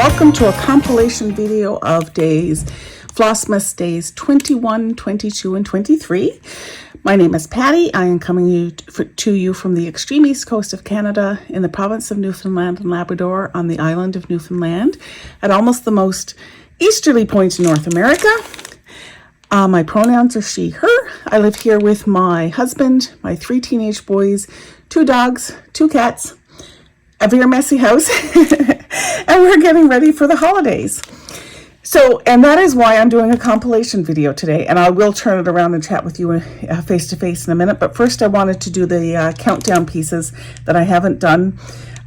welcome to a compilation video of Flossmas days 21, 22, and 23. My name is Patty. I am coming to you from the extreme east coast of Canada in the province of Newfoundland and Labrador on the island of Newfoundland at almost the most easterly point in North America. My pronouns are she, her. I live here with my husband, my 3 teenage boys, 2 dogs, 2 cats, a very messy house, and we're getting ready for the holidays. So, and that is why I'm doing a compilation video today, and I will turn it around and chat with you face to face in a minute. But first I wanted to do the countdown pieces that I haven't done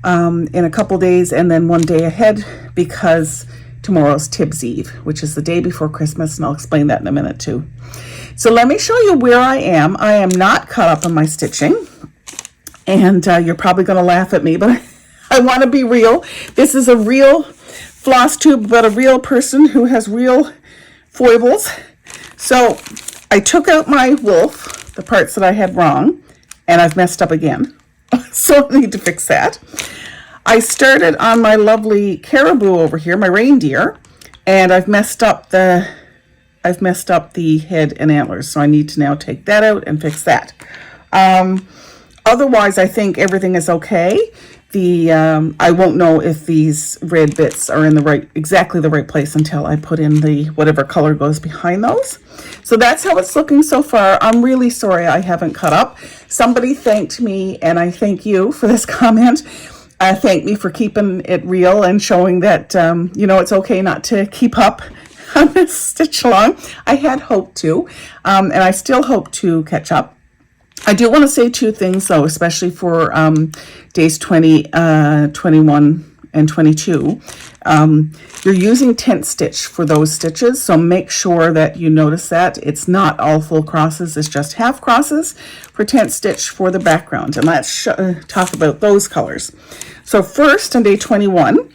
in a couple days and then one day ahead, because tomorrow's Tibbs Eve, which is the day before Christmas, and I'll explain that in a minute too. So let me show you where I am. I am not caught up on my stitching, and you're probably going to laugh at me, but I want to be real. This is a real Flosstube, but a real person who has real foibles. So I took out my wolf, the parts that I had wrong, and I've messed up again. So I need to fix that. I started on my lovely caribou over here, my reindeer, and I've messed up the head and antlers. So I need to now take that out and fix that. Otherwise, I think everything is okay. I won't know if these red bits are in exactly the right place until I put in the whatever color goes behind those. So that's how it's looking so far. I'm really sorry I haven't caught up. Somebody thanked me, and I thank you for this comment. Thank me for keeping it real and showing that, it's okay not to keep up on this stitch along. I had hoped to, and I still hope to catch up. I do want to say 2 things, though, especially for days 20, 21, and 22. You're using tent stitch for those stitches, so make sure that you notice that. It's not all full crosses, it's just half crosses for tent stitch for the background. And let's talk about those colors. So first, on day 21,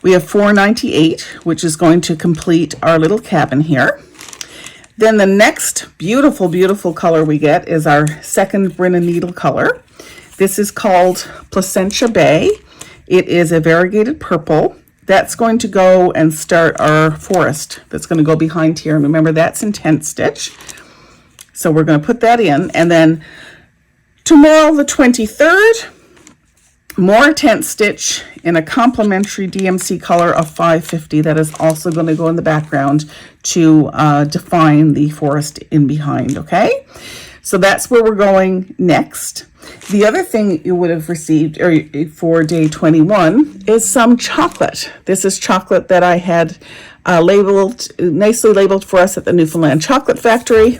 we have 498, which is going to complete our little cabin here. Then the next beautiful, beautiful color we get is our second Brenna needle color. This is called Placentia Bay. It is a variegated purple. That's going to go and start our forest. That's going to go behind here. And remember, that's in tent stitch. So we're going to put that in. And then tomorrow, the 23rd, more tent stitch in a complementary DMC color of 550 that is also going to go in the background to define the forest in behind, okay? So that's where we're going next. The other thing you would have received for day 21 is some chocolate. This is chocolate that I had nicely labeled for us at the Newfoundland Chocolate Factory.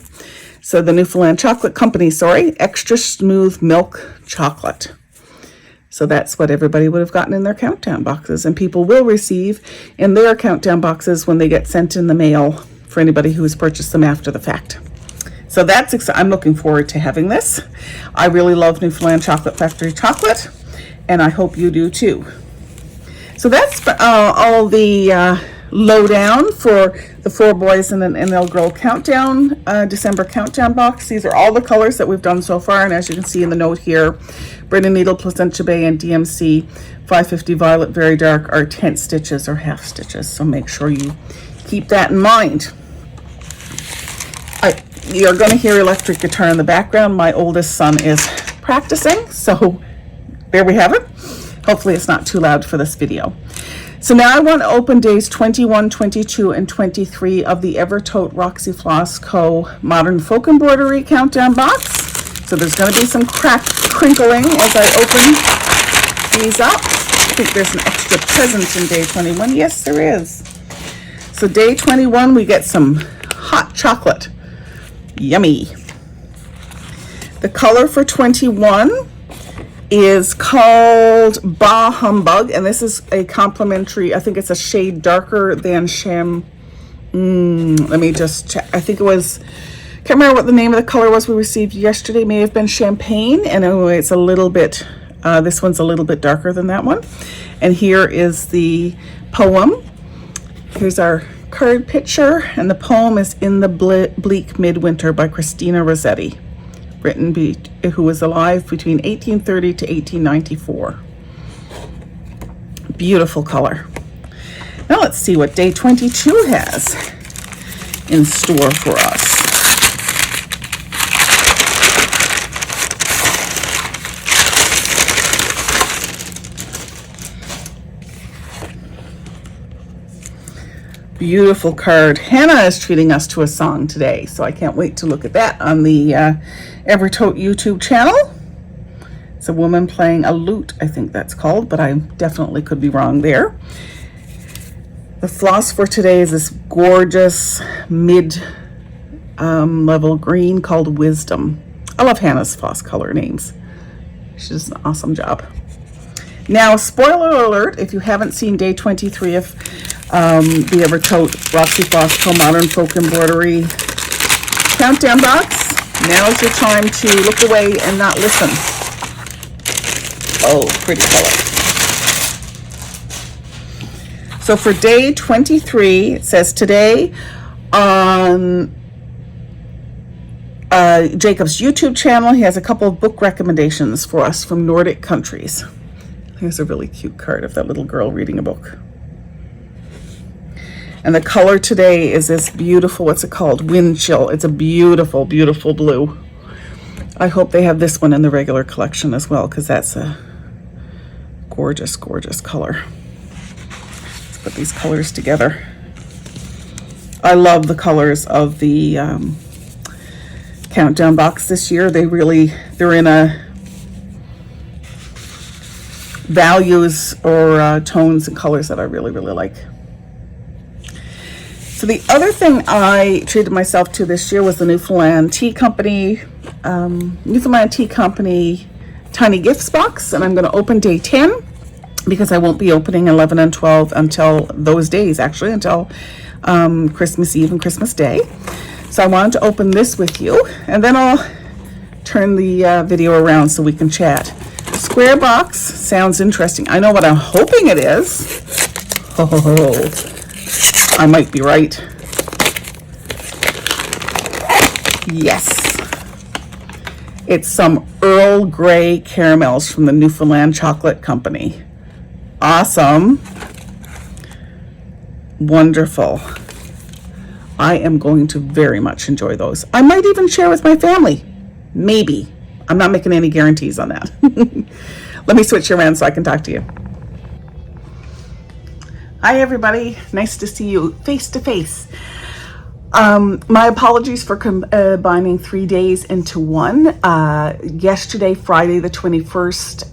So the Newfoundland Chocolate Company, extra smooth milk chocolate. So that's what everybody would have gotten in their countdown boxes, and people will receive in their countdown boxes when they get sent in the mail for anybody who has purchased them after the fact. So that's I'm looking forward to having this. I really love Newfoundland Chocolate Factory chocolate, and I hope you do too. So that's all the lowdown for the 4 boys and they'll grow countdown, December countdown box. These are all the colors that we've done so far, and as you can see in the note here, Brenna Needle, Placentia Bay, and DMC 550 Violet Very Dark are tent stitches or half stitches. So make sure you keep that in mind. You're going to hear electric guitar in the background. My oldest son is practicing, so there we have it. Hopefully it's not too loud for this video. So now I want to open days 21, 22, and 23 of the Evertote Roxy Floss Co. Modern Folk Embroidery Countdown Box. So there's going to be some crinkling as I open these up. I think there's an extra present in day 21. Yes, there is. So day 21, we get some hot chocolate. Yummy. The color for 21 is called Bah Humbug, and this is a complimentary, I think it's a shade darker than let me just check. I think it was, can't remember what the name of the color was we received yesterday. May have been Champagne, and anyway, it's a little bit, this one's a little bit darker than that one. And here is the poem. Here's our card picture, and the poem is In the Bleak Midwinter by Christina Rossetti, who was alive between 1830 to 1894. Beautiful color. Now let's see what day 22 has in store for us. Beautiful card. Hannah is treating us to a song today, so I can't wait to look at that on the Errata YouTube channel. It's a woman playing a lute, I think that's called, but I definitely could be wrong there. The floss for today is this gorgeous mid-level green called Wisdom. I love Hannah's floss color names. She does an awesome job. Now, spoiler alert, if you haven't seen day 23 of the Evertote Roxy Floss Co Modern Folk Embroidery Countdown Box, now's your time to look away and not listen. Oh, pretty color. So for day 23, it says today on Jacob's YouTube channel, he has a couple of book recommendations for us from Nordic countries. Here's a really cute card of that little girl reading a book. And the color today is this beautiful, what's it called? Wind Chill. It's a beautiful, beautiful blue. I hope they have this one in the regular collection as well, because that's a gorgeous, gorgeous color. Let's put these colors together. I love the colors of the countdown box this year. They're in a values or tones and colors that I really, really like. So the other thing I treated myself to this year was the Newfoundland Tea Company Tiny Gifts box, and I'm going to open day 10 because I won't be opening 11 and 12 until those days, actually, until Christmas Eve and Christmas Day. So I wanted to open this with you, and then I'll turn the video around so we can chat. Square box sounds interesting. I know what I'm hoping it is. Oh, I might be right. Yes. It's some Earl Grey caramels from the Newfoundland Chocolate Company. Awesome. Wonderful. I am going to very much enjoy those. I might even share with my family. Maybe. I'm not making any guarantees on that. Let me switch you around so I can talk to you. Hi, everybody. Nice to see you face to face. My apologies for combining 3 days into one. Yesterday, Friday the 21st,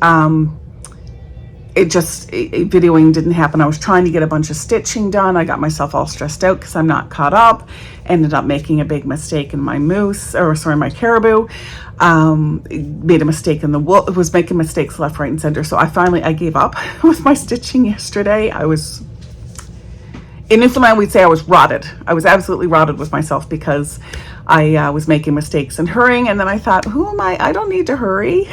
videoing didn't happen. I was trying to get a bunch of stitching done. I got myself all stressed out because I'm not caught up. Ended up making a big mistake in my my caribou. Made a mistake in the wool. It was making mistakes left, right, and center. So I gave up with my stitching yesterday. In Newfoundland, we'd say I was rotted. I was absolutely rotted with myself because I was making mistakes and hurrying. And then I thought, who am I? I don't need to hurry.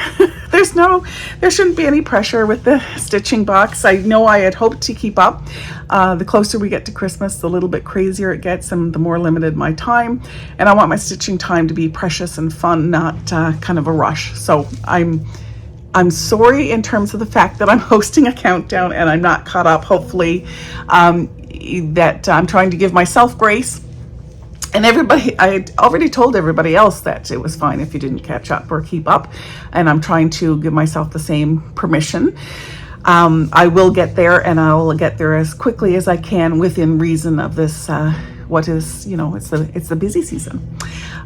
There shouldn't be any pressure with the stitching box. I know I had hoped to keep up. The closer we get to Christmas, the little bit crazier it gets and the more limited my time. And I want my stitching time to be precious and fun, not kind of a rush. So I'm sorry in terms of the fact that I'm hosting a countdown and I'm not caught up. Hopefully, that I'm trying to give myself grace. And everybody, I had already told everybody else that it was fine if you didn't catch up or keep up. And I'm trying to give myself the same permission. I will get there, and I'll get there as quickly as I can within reason of this, what is, it's the busy season.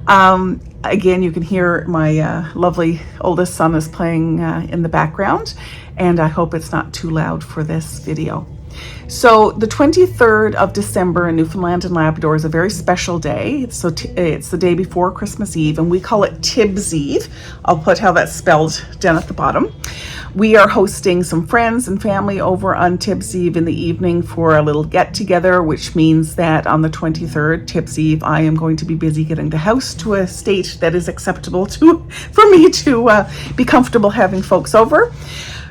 Again, you can hear my lovely oldest son is playing in the background, and I hope it's not too loud for this video. So the 23rd of December in Newfoundland and Labrador is a very special day. It's the day before Christmas Eve, and we call it Tibbs Eve. I'll put how that's spelled down at the bottom. We are hosting some friends and family over on Tibbs Eve in the evening for a little get together, which means that on the 23rd, Tibbs Eve, I am going to be busy getting the house to a state that is acceptable for me to be comfortable having folks over.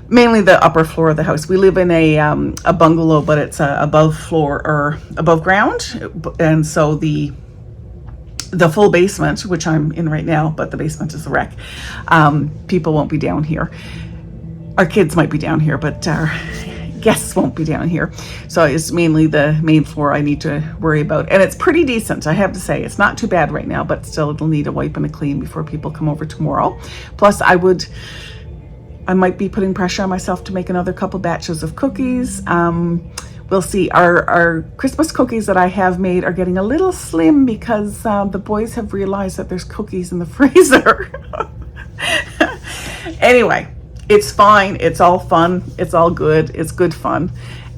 Mainly the upper floor of the house. We live in a bungalow, but it's above floor or above ground, and so the full basement, which I'm in right now, but the basement is a wreck. People won't be down here. Our kids might be down here, but our guests won't be down here. So it's mainly the main floor I need to worry about. And it's pretty decent, I have to say. It's not too bad right now, but still it'll need a wipe and a clean before people come over tomorrow. Plus I might be putting pressure on myself to make another couple batches of cookies. We'll see. Our Christmas cookies that I have made are getting a little slim because the boys have realized that there's cookies in the freezer. Anyway, it's fine. It's all fun. It's all good. It's good fun.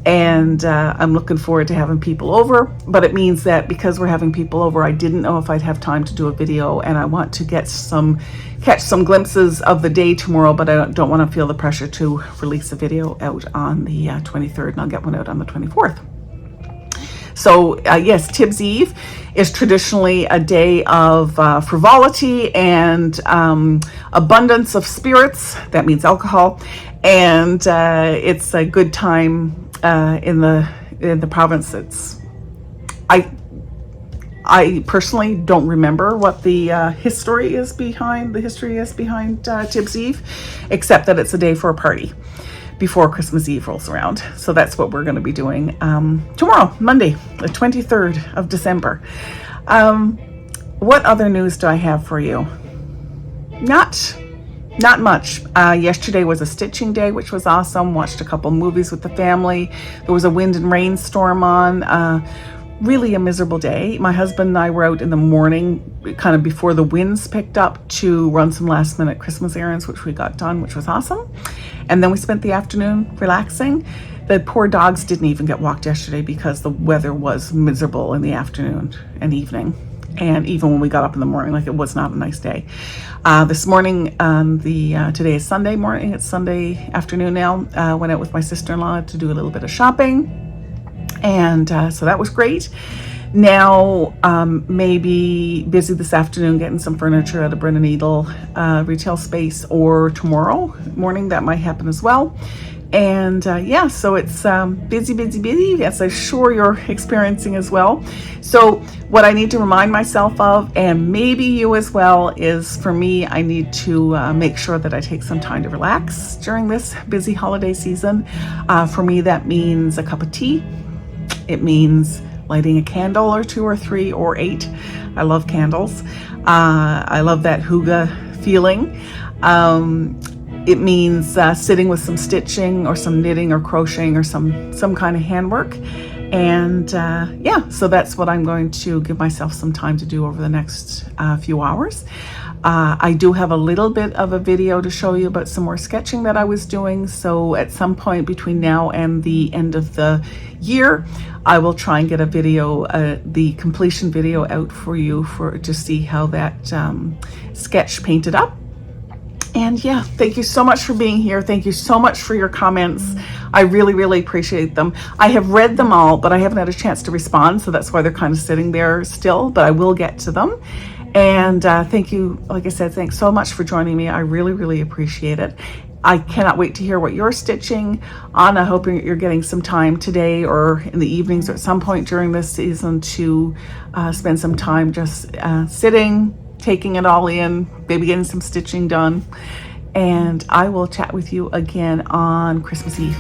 And I'm looking forward to having people over. But it means that because we're having people over, I didn't know if I'd have time to do a video, and I want to catch some glimpses of the day tomorrow, but I don't want to feel the pressure to release a video out on the 23rd, and I'll get one out on the 24th. So yes, Tibbs Eve is traditionally a day of frivolity and abundance of spirits. That means alcohol, and it's a good time in the province. I personally don't remember what the history is behind Tibbs Eve, except that it's a day for a party before Christmas Eve rolls around. So that's what we're going to be doing tomorrow, Monday, the 23rd of December. What other news do I have for you? Not much. Yesterday was a stitching day, which was awesome. Watched a couple movies with the family. There was a wind and rain storm on. Really a miserable day. My husband and I were out in the morning, kind of before the winds picked up, to run some last minute Christmas errands, which we got done, which was awesome. And then we spent the afternoon relaxing. The poor dogs didn't even get walked yesterday because the weather was miserable in the afternoon and evening. And even when we got up in the morning, like, it was not a nice day. This morning, today is Sunday morning, it's Sunday afternoon now, went out with my sister-in-law to do a little bit of shopping. And so that was great. Now, maybe busy this afternoon getting some furniture out of Brennan Needle retail space, or tomorrow morning that might happen as well. And yeah, so it's busy, as I'm sure you're experiencing as well. So what I need to remind myself of, and maybe you as well, is for me, I need to make sure that I take some time to relax during this busy holiday season. For me, that means a cup of tea. It means lighting a candle or 2 or 3 or 8. I love candles. I love that hygge feeling. It means sitting with some stitching or some knitting or crocheting or some kind of handwork. And yeah, so that's what I'm going to give myself some time to do over the next few hours. I do have a little bit of a video to show you about some more sketching that I was doing. So at some point between now and the end of the year, I will try and get a video, the completion video out for you to see how that sketch painted up. And yeah, thank you so much for being here. Thank you so much for your comments. I really, really appreciate them. I have read them all, but I haven't had a chance to respond, so that's why they're kind of sitting there still, but I will get to them. And thank you, like I said, thanks so much for joining me. I really, really appreciate it. I cannot wait to hear what you're stitching on. I hope you're getting some time today or in the evenings or at some point during this season to spend some time just sitting, taking it all in, maybe getting some stitching done. And I will chat with you again on Christmas Eve.